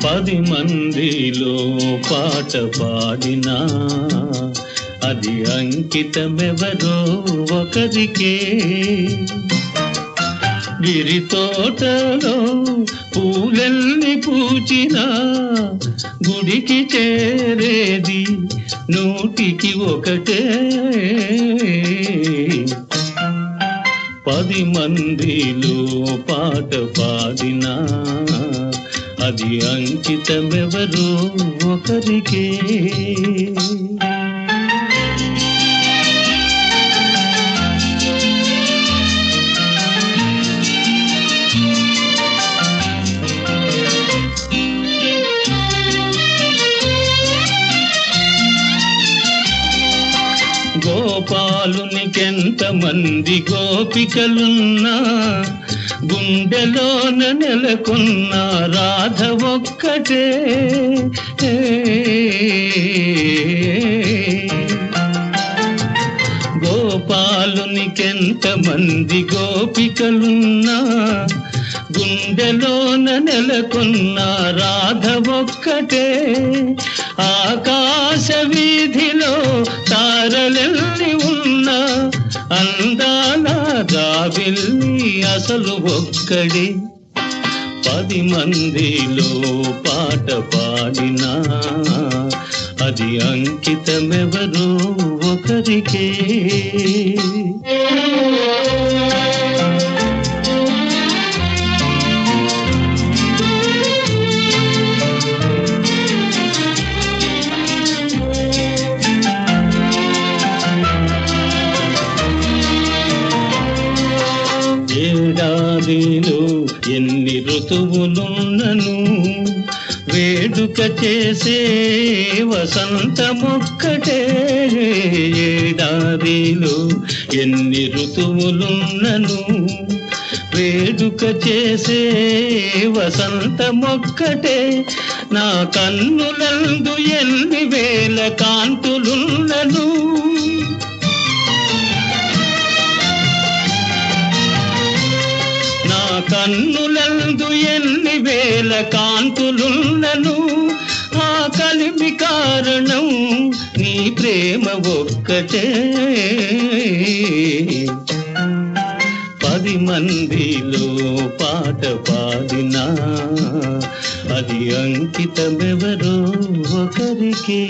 పది మందిలో పాట పాడినా అది అంకితమెవరో ఒకరికే. గిరి తోటలో పూలెల్ని పూచినా గుడికి చేరేది నూటికి ఒకటే. 10 మందిలో పాట పాడినా అది అంకితమెవరో ఒకరికే. గోపాలునికెంతమంది గోపికలున్నా గుండెలోన నెలకొన్న రాధ ఒక్కటే. గోపాలునికెంతమంది గోపికలున్నా గుండెలోన నెలకొన్న రాధ ఒక్కటే. ఆకాశ వీధిలో తారలెల్లి ఉన్న అందాల జాబిల్లి అసలు ఒక్కడే. 10 మందిలో పాట పాడినా అది అంకితమెవరో ఒకరికే. ఏడాదిలో ఎన్ని ఋతువులున్నను వేడుక చేసే వసంతమొక్కటే. ఏడాదిలో ఎన్ని ఋతువులున్నను వేడుక చేసే వసంతమొక్కటే. నా కన్నులందు ఎన్ని వేల కాంతులున్నను కన్నులందు ఎన్ని వేల కాంతులున్నను ఆ కలిమి కారణం నీ ప్రేమ ఒక్కటే. 10 మందిలో పాట పాడినా అది అంకితమెవరో ఒకరికే.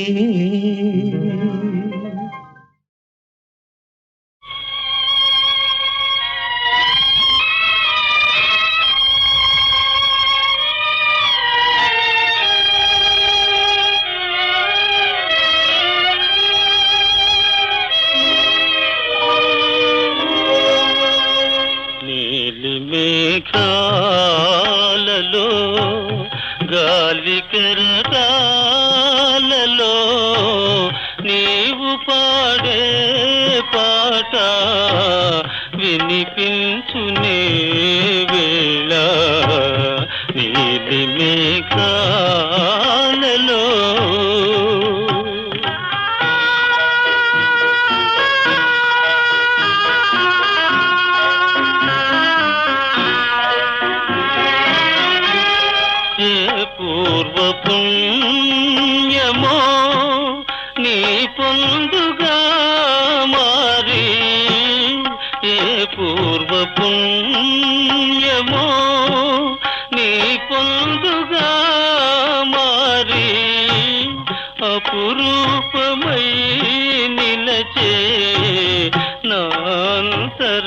మేఘాలలో గాలి కెరటాలలో నీవు పాడే పాట వినిపించునే వేళ. నీలి మేఘాలలో పూర్వ పుణ్యమో నీ పొందుగా మారి. ఏ పూర్వ పుణ్యమో నీ పొందుగా మారి అపురూపమై నిలచే నాంతరంగానా.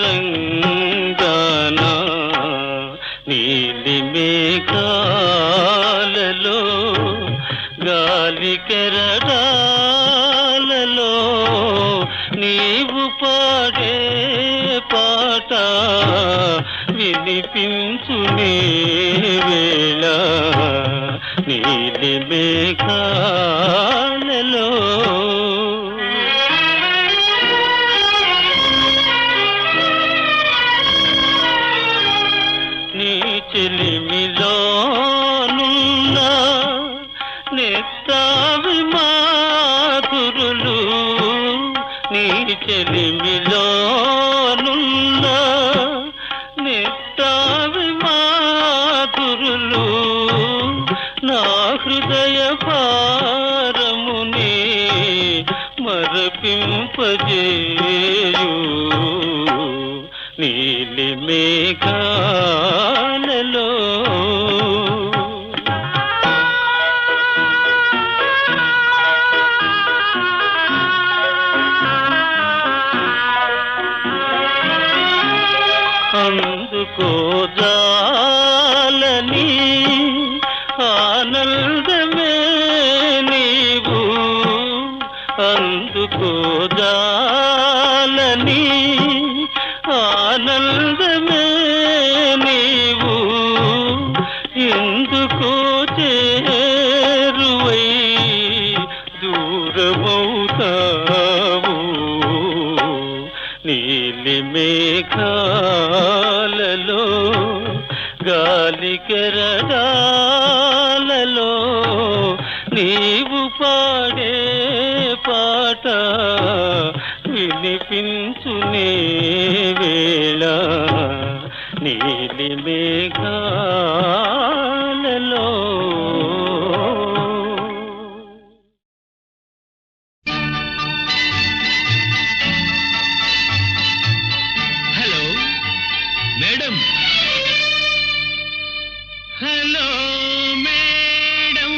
నీలి మేఘాలలో గాలి కెరటాలలో నీవు పాడే పాట వినిపించునే వేళ. నీలి మేఘాలలో నిత్తావి మాధురులు నీ చెలిమిలోనున్న నిత్తావి మాధురులు నా హృదయ భారముని మరపింపజేయు నీలి మేఘాలలో అందుకోదాలని ఆనందమే నీవు అందుకోదాలని ఆనందమే నీవు ఎందుకో చేరువై దూరమవుతావు నీలి మేఘాలలో గాలి కెరటాలలో నీవు పాడే పాట వినిపించునే వేళ నీలి మేఘాలలో hello madam hello madam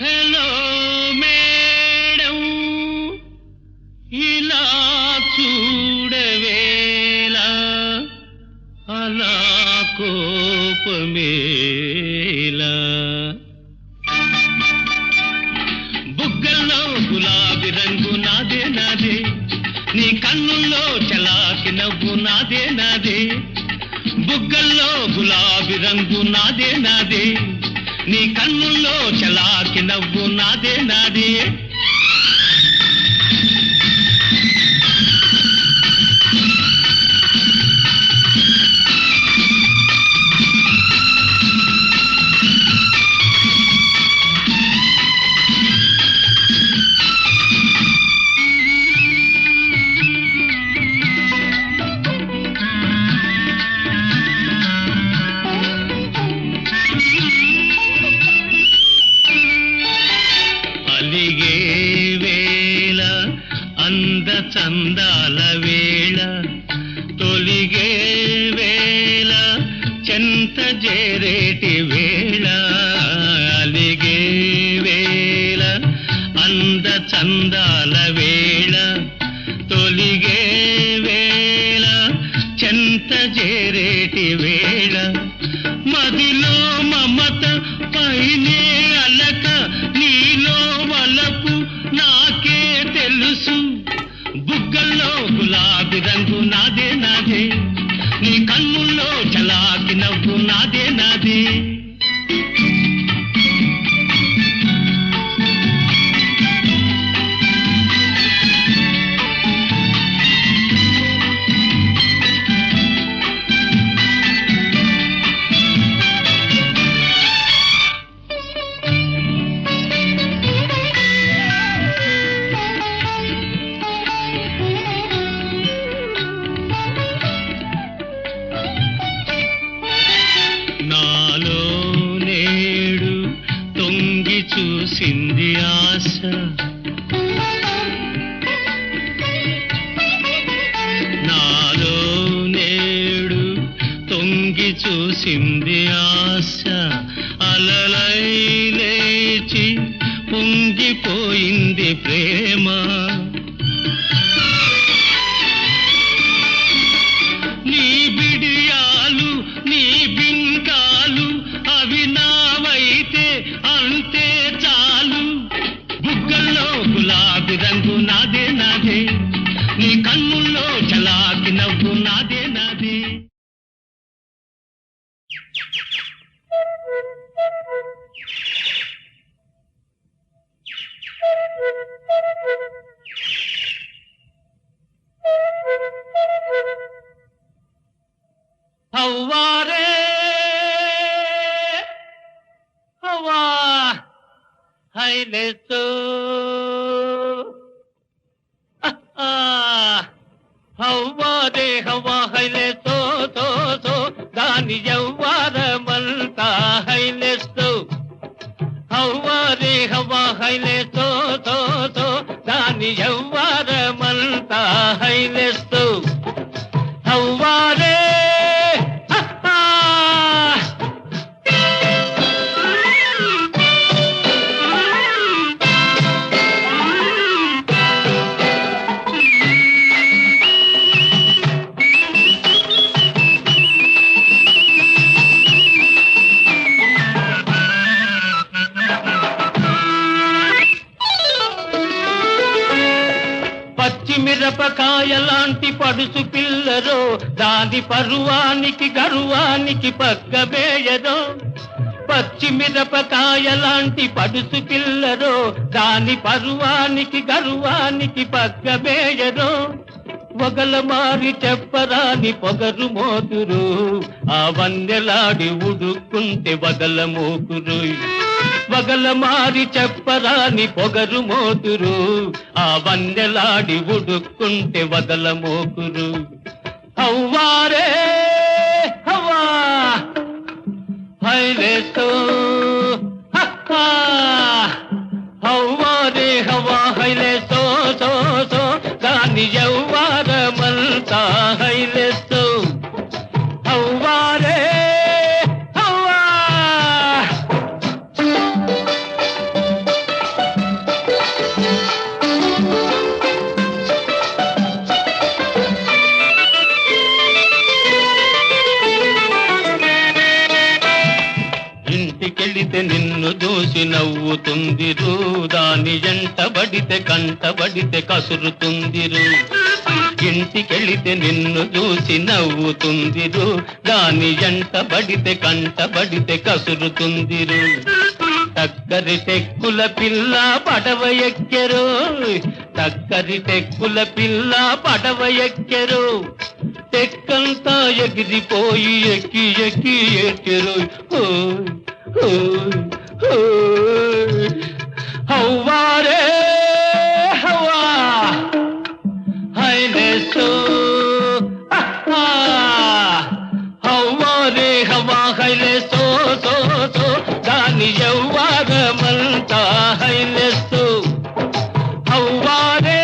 hello madam ఇలా చూడవేలా అలా కోపమేలా బుగ్గల్లో గులాబీ రంగు నాదే నాదే నీ కన్నుల్లో చలాకి నవ్వు నాదే నాదే బుగ్గల్లో గులాబీ రంగు నాదే నాదే నీ కన్నుల్లో చలాకి నవ్వు నాదే నాదే అలిగే వేళ అంద చందాల వేళ తొలిగే వేళ చెంత చేరేటి వేళ అలిగే వేళ అంద చందాల వేళ తొలిగే వేళ చెంత చేరేటి వేళ మదిలో మమత పైనే అలక నీలో వలపు నాకే తెలుసు బుగ్గల్లో గులాబీ రంగు నాదే నాదే నీ కన్నుల్లో చలాకి నవ్వు నాదే నాదే నాలో నేడు తొంగి చూసింది ఆశ నాలో నేడు తొంగి చూసింది ఆశ అలలై లేచి పొంగిపోయింది ప్రేమ నీ బిడియాలు నీ బింకాలు అవి నావైతే అంతే చాలు బుగ్గల్లో గులాబీ రంగు నాదే నాదే నీ కన్నుల్లో చలాకి నవ్వు నాదే నాదే హవ్వారే హవ్వా హైలెస్తో హవ్వాదే హవ్వా హైలెస్తో సో సో దాని యవ్వారమంతా హైలెస్తో హవ్వాదే హవ్వా హైలెస్తో సో సో దాని యవ్వారమంతా హైలెస్తో హవ్వారే పచ్చిమిరపకాయ లాంటి పడుసు పిల్లరో దాని పరువానికి గరువానికి పక్కమేయరో పచ్చిమిరపకాయ లాంటి పడుసు పిల్లరో దాని పరువానికి గరువానికి పక్కమేయరో వగల మారి చెప్పరాని పొగరు మోతురు ఆ వన్నెలాడి ఉడుక్కుంటే వగల మోకురు వగల మారి చెప్పరాని పొగరు మోతురు ఆ వన్నెలాడి ఉడుక్కుంటే వగల మోకురు హవ్వారే హవ్వా హైలెస్తో హవ్వారే హవ్వా హైలెస్తో సో సో దాని యవ్వారమంతా హైలెస్తో హవ్వారే ఇంటికెళితే నిన్ను చూసి నవ్వుతుందిరు దాని ఎంటబడితే కంటబడితే కసురుతుందిరు ఇంటికెళితే నిన్ను చూసి నవ్వుతుందిరు దాని ఎంటబడితే కంటబడితే కసురుతుందిరు టక్కరి టెక్కుల పిల్ల పడవ ఎక్కెరు టక్కరి టెక్కుల పిల్ల పడవ ఎక్కెరు టెక్కంతా ఎగిరిపోయి ఎక్కి ఎక్కి ఎక్కెరు హవ్వారే హవ్వా హైలెస్తో హవ్వారే హవ్వా హైలెస్తో సో సో దాని యవ్వారమంతా హైలెస్తో హవ్వారే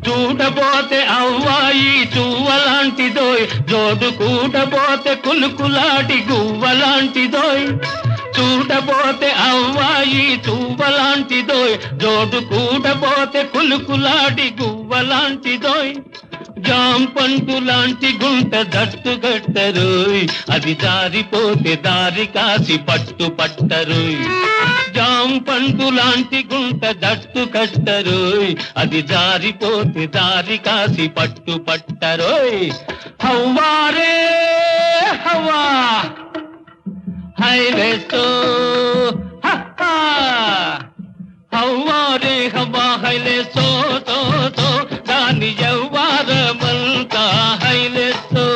చూడబోతే అవ్వాయి చువ్వలాంటిదోయ్ జోడు కూడబోతే కులుకులాటి గువ్వలాంటిదోయ్ చూడబోతే అవ్వాయి చువ్వలాంటిదోయ్ జోడు కూడబోతే కులుకులాటి గువ్వలాంటిదోయ్ జాంపండు లాంటి గుంట దట్టు గట్టరోయ్ అది జారిపోతే దారి కాసి పట్టు పట్టరోయ్ జాంపండు లాంటి గుంట దట్టు కట్టరోయ్ అది జారిపోతే దారి కాసి పట్టు పట్టరోయ్ హవ్వారే హవ్వా హైలెస్తో హవ్వారే హవ్వా హైలెస్తో సో సో దాని యవ్వారమంతా హైలెస్తో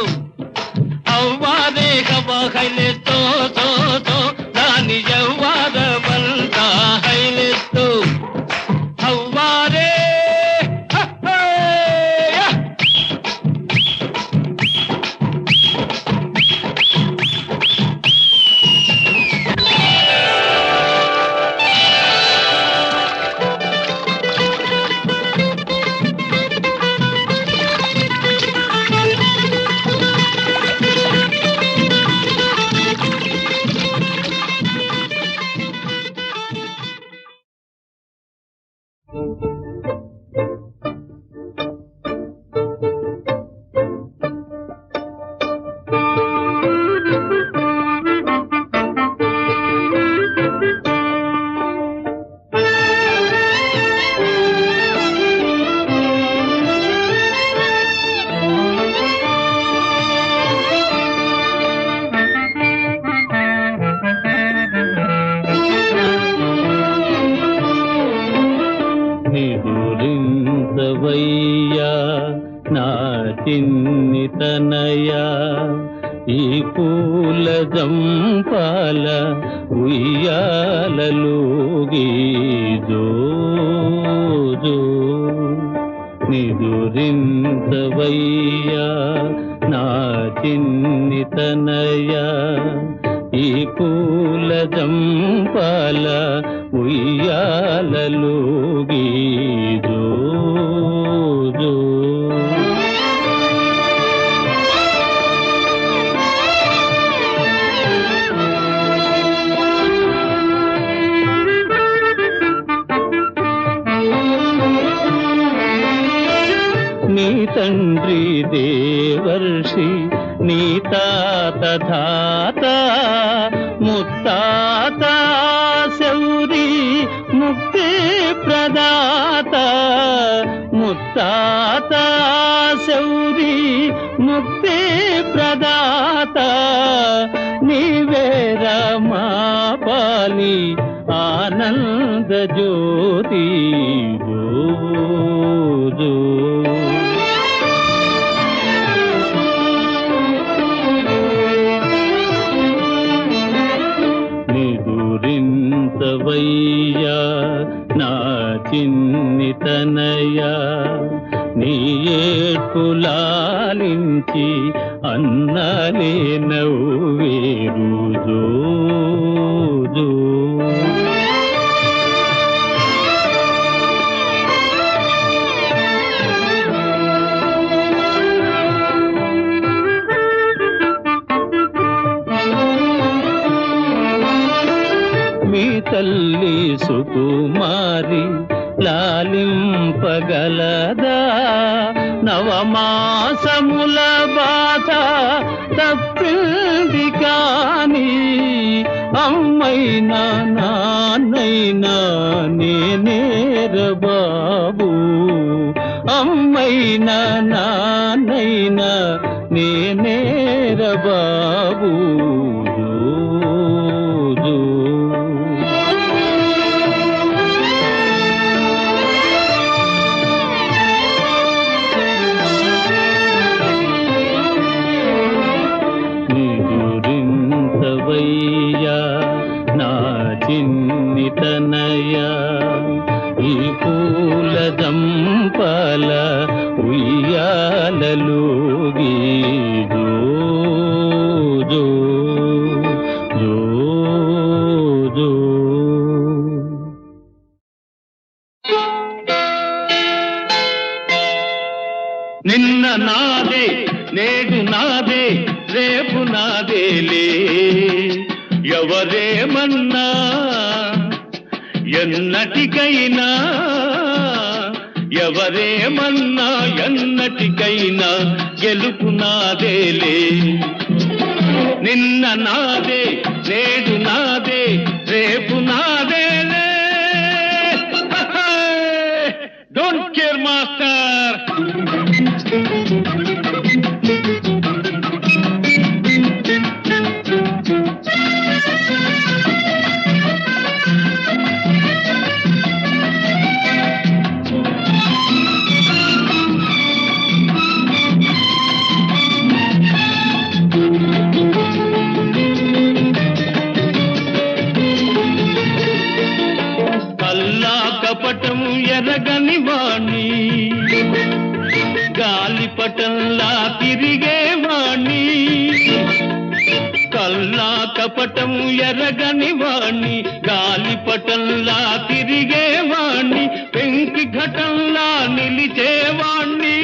హవ్వారే హవ్వా హైలెస్తో సో సో దాని యవ్వారమంతా హైలెస్తో హవ్వారే పూల జంపాల ఉయ్యాలలోగి జో జో నిదురించవయ్యా నా చిన్ని తనయా ఈ పూల జంపాల ఉయ్యాలలోగి జో జో నీ తండ్రి దేవర్షి నీ తాత ధాత ముత్తాత శౌరి ముక్తి ప్రదాత ముత్తాత శౌరి ముక్తి ప్రదాత నీవేర మా పాలి ఆనంద జ్యోతి జో జో నిదురించవయ్యా నా చిన్ని తనయా నీ ఏడ్పులాలించి అన్నలే నవ్వేరు జో జో మీ తల్లి సుకుమారి లాలింపగలదా నవమాసముల బాధ తప్పింది కాని అమ్మైనా నాన్నైనా నేనేర బాబు అమ్మైనా నాన్నైనా నేనేర బాబు జో జో నిదురించవయ్యా నా చిన్ని తనయా ఈ పూల జంపాల ఉయ్యాలలోగి జో జో జో జో నిన్న నాదే నేడు నాదే రేపు నాదేలే ఎవరేమన్నా ఎన్నటికైనా ఎవరేమన్నా ఎన్నటికైనా గెలుపు నాదేలే నిన్న నాదే నేడు నాదే రేపు నాదేలే డోంట్ కేర్ మాస్టర్ కల్లా కపటం ఎరగని వాణ్ణి గాలిపటంలా తిరిగేవాణ్ణి కల్లా కపటం ఎరగని వాణ్ణి గాలిపటంలా తిరిగేవాణ్ణి పెంకి ఘటంలా నిలిచేవాణ్ణి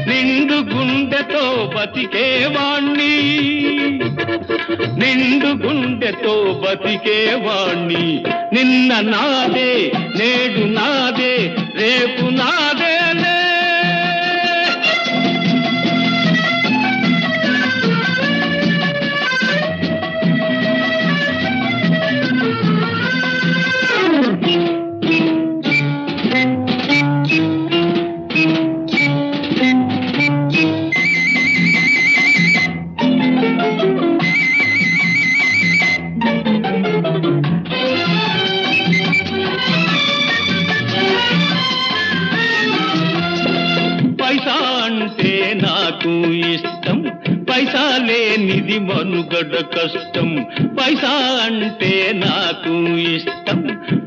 నిండు గుండెతో బతికేవాణ్ణి నిండు గుండెతో బతికేవాణ్ణి నిన్న నాదే నేడు నాదే రేపు నాదేలే లేనిది మనుగడ కష్టం, పైసా అంటే నాకు ఇష్టం.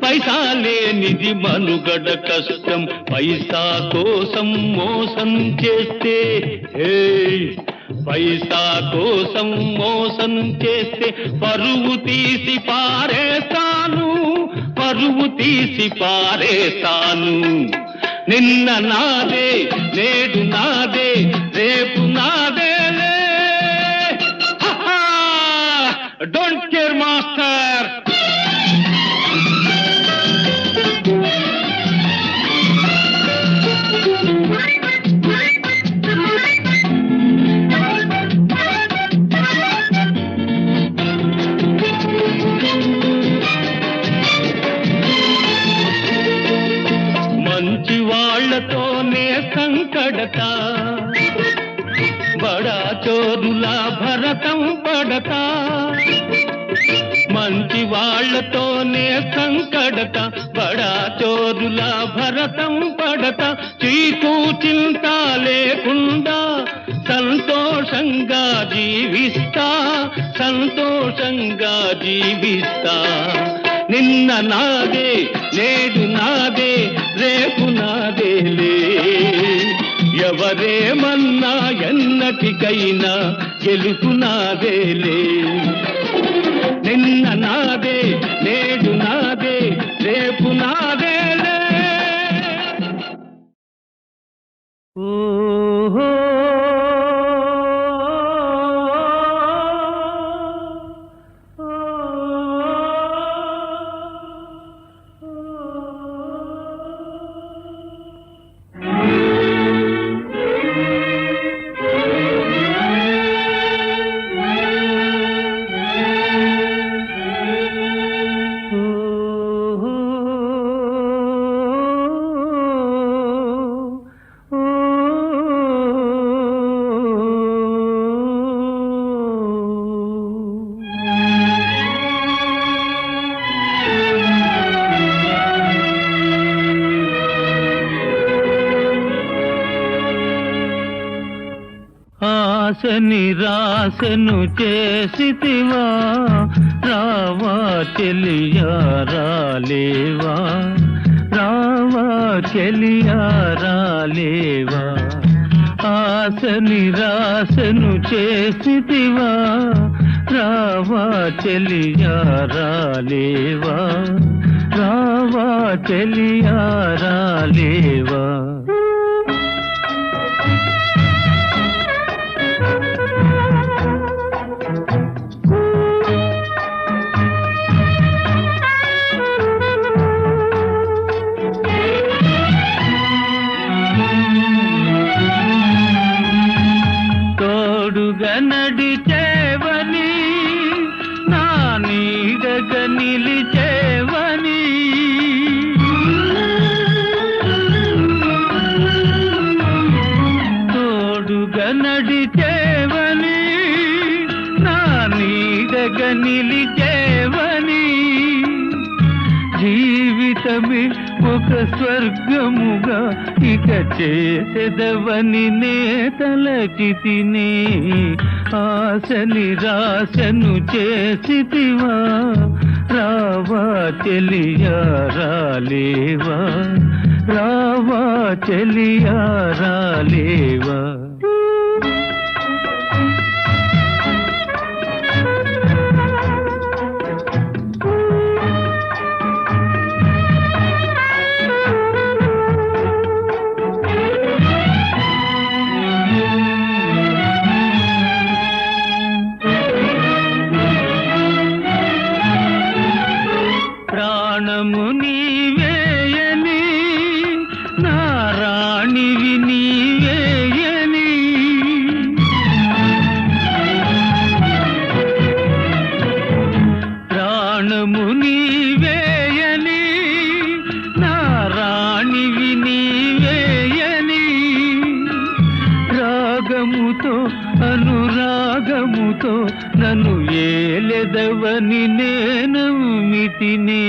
పైసా లేనిది మనుగడ కష్టం, పైసా కోసం మోసం చేస్తే, పైసా కోసం మోసం చేస్తే పరువు తీసి పారేస్తాను, పరువు తీసి పారేస్తాను. నిన్న నాదే నేడు నాదే రేపు నాదేలే. Don't care master. మంచి వాళ్లతోనే సంకడత, బడా చోరుల భరతం పడతా. మంచి వాళ్లతోనే సంకడత, బడా చోరుల భరతం పడతా. చీకు చింత లేకుండా సంతోషంగా జీవిస్తా, సంతోషంగా జీవిస్తా. నిన్న నాదే నేడు నాదే రేపు నాదేలే. ఎవరేమన్నా ఎన్నటికైనా గెలుపు నాదేలే. నిన్న నాదే నేడు నాదే రేపు నాదేలే. ఓహో ఆశ నిరాశను చేసితివా, రావా చెలియా రాలేవా, రావా చెలియా రాలేవా. ఆశ నిరాశను చేసితివా, రావా చెలియా రాలేవా, రావా చెలియా రాలేవా. తోడుగా నడిచేవని, నా నీడగా నిలిచేవని, తోడుగా నడిచేవని, నా నీడగా నిలిచేవని. జీవితమే ఒక స్వర్గముగా ఇక చేసెదవని నే తలచితినే. ఆశ నిరాశను చేసితివా, రావా చెలియా రాలేవా, రావా చెలియా రాలేవా. ప్రాణము నీవేయని, నా రాణివి నీవేయని. ప్రాణము నీవేయని, నా రాణివి నీవేయని. రాగముతో అనురాగముతో నన్ను ఏలెదవని నేనమితినే.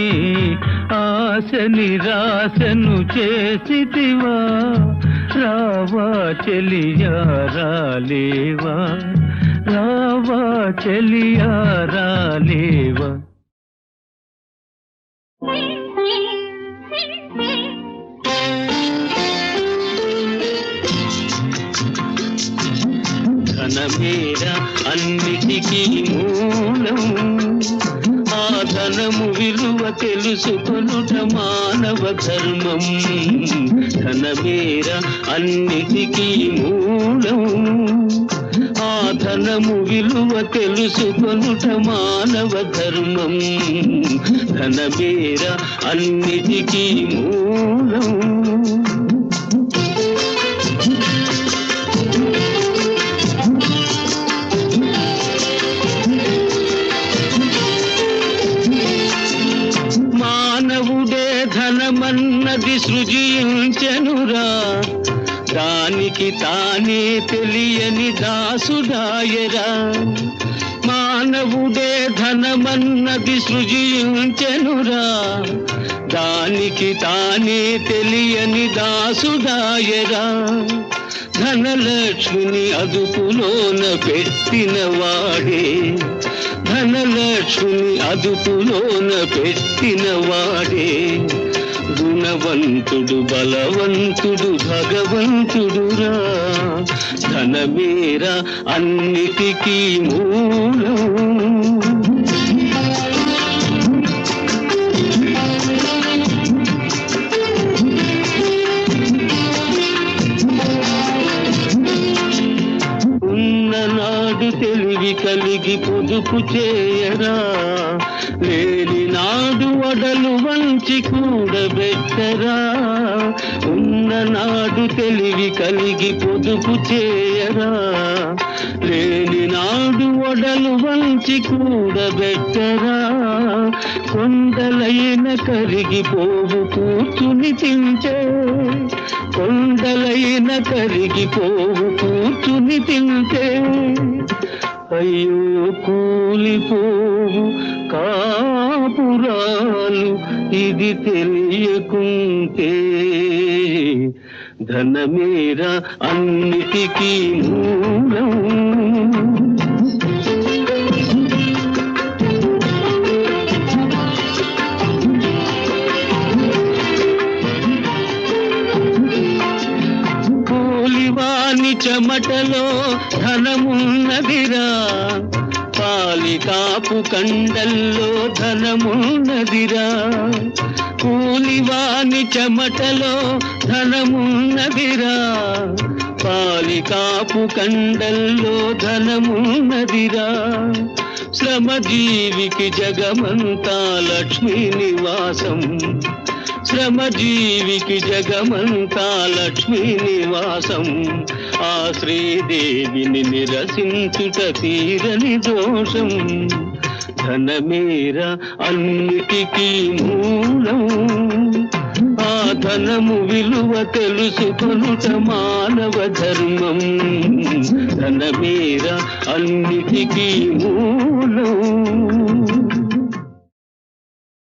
ఆశ నిరాశను చేసితివా, రావా చెలియా రాలేవా, రావా చెలియా రాలేవా ధనమేరా అన్నిటికీ మూలం, ఆ ధనము విలువ తెలుసుకొనుట మానవ ధర్మం. ధనమేరా అన్నిటికీ మూలం, ఆ ధనము విలువ తెలుసుకొనుట మానవ ధర్మం. ధనమేరా అన్నిటికీ మూలం. మానవుడే ధనమన్నది సృజించెనురా, దానికి తానే తెలియని దాసుడాయరా. మానవుడే ధనమన్నది సృజించెనురా, దానికి తానే తెలియని దాసుడాయరా. ధనలక్ష్మిని అదుపులోన పెట్టిన వాడే, ధనలక్ష్మిని అదుపులోన పెట్టిన వాడే గుణవంతుడు, బలవంతుడు, భగవంతుడురా. ధనమేరా అన్నిటికీ మూలం. ఉన్ననాడు తెలివి కలిగి పొదుపు చేయరా, లేని నాడు వడలు వంచి కూడబెట్టరా. ఉన్ననాడు తెలివి కలిగి పొదుపు చేయరా, లేని నాడు వడలు వంచి కూడబెట్టరా. కొండలైన కరిగిపోవు కూర్చుని తింటే, కొండలైన కరిగిపోవు కూర్చుని తింటే. అయ్యో కూలిపోవు కాపురాలు ఇది తెలియకుంటే. ధనమేరా అన్నిటికీ మూలం. కూలివాని చెమటలో ధనమున్నదిరా, పాలికాపు కండల్లో ధనమున్నదిరా. కూలివాని చెమటలో ధనమున్నదిరా, పాలికాపు కండల్లో ధనమున్నదిరా. శ్రమజీవికి జగమంతా లక్ష్మీ నివాసం, శ్రమజీవికి జగమంతా లక్ష్మీ నివాసం. ఆ శ్రీదేవిని నిరసించుట తీరని దోషం. ధనమేరా అన్నిటికీ మూలం, ఆ ధనము విలువ తెలుసుకొనుట మానవ ధర్మం. ధనమేరా అన్నిటికీ మూలం.